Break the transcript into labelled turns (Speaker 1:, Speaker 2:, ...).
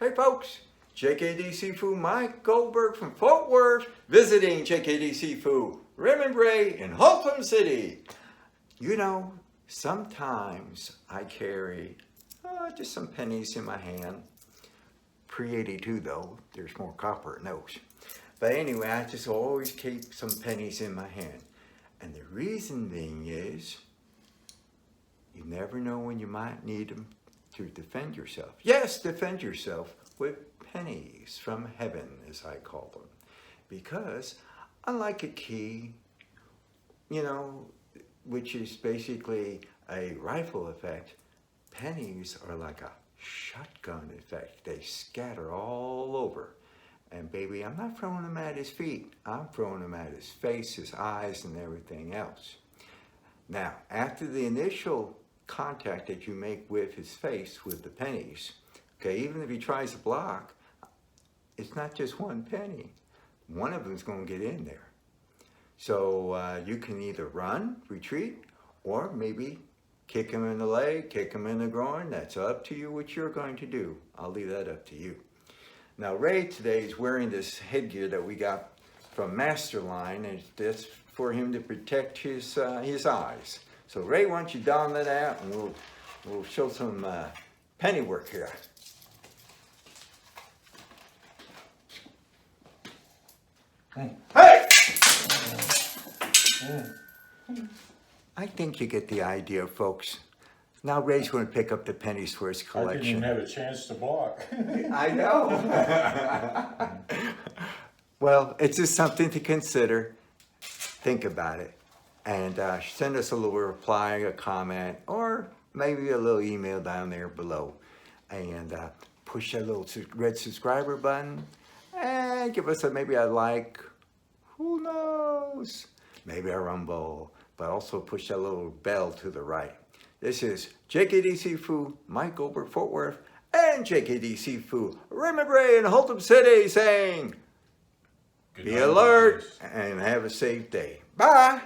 Speaker 1: Hey folks, JKD Sifu Mike Goldberg from Fort Worth, visiting JKD Sifu Remembray in Haltom City. You know, sometimes I carry just some pennies in my hand. Pre-82 though, there's more copper in those. But anyway, I just always keep some pennies in my hand. And the reason being is, you never know when you might need them to defend yourself. Yes, defend yourself with pennies from heaven, as I call them. Because unlike a key, you know, which is basically a rifle effect, pennies are like a shotgun effect. They scatter all over. And baby, I'm not throwing them at his feet. I'm throwing them at his face, his eyes, and everything else. Now, after the initial contact that you make with his face with the pennies, okay, even if he tries to block, it's not just one penny. One of them is going to get in there. So you can either run, retreat, or maybe kick him in the leg, kick him in the groin. That's up to you what you're going to do. I'll leave that up to you. Now Ray today is wearing this headgear that we got from Masterline, and that's for him to protect his eyes. So Ray, why don't you don that out, and we'll show some penny work here. Hey! I think you get the idea, folks. Now Ray's going to pick up the pennies for his collection.
Speaker 2: I didn't even have a chance to block.
Speaker 1: I know. Well, it's just something to consider. Think about it. And send us a little reply, a comment, or maybe a little email down there below. And push that little red subscriber button. And give us maybe a like. Who knows? Maybe a rumble. But also push that little bell to the right. This is JKD Sifu Mike Goldberg, Fort Worth, and JKD Sifu Remembray in Haltom City saying, be alert and have a safe day. Bye.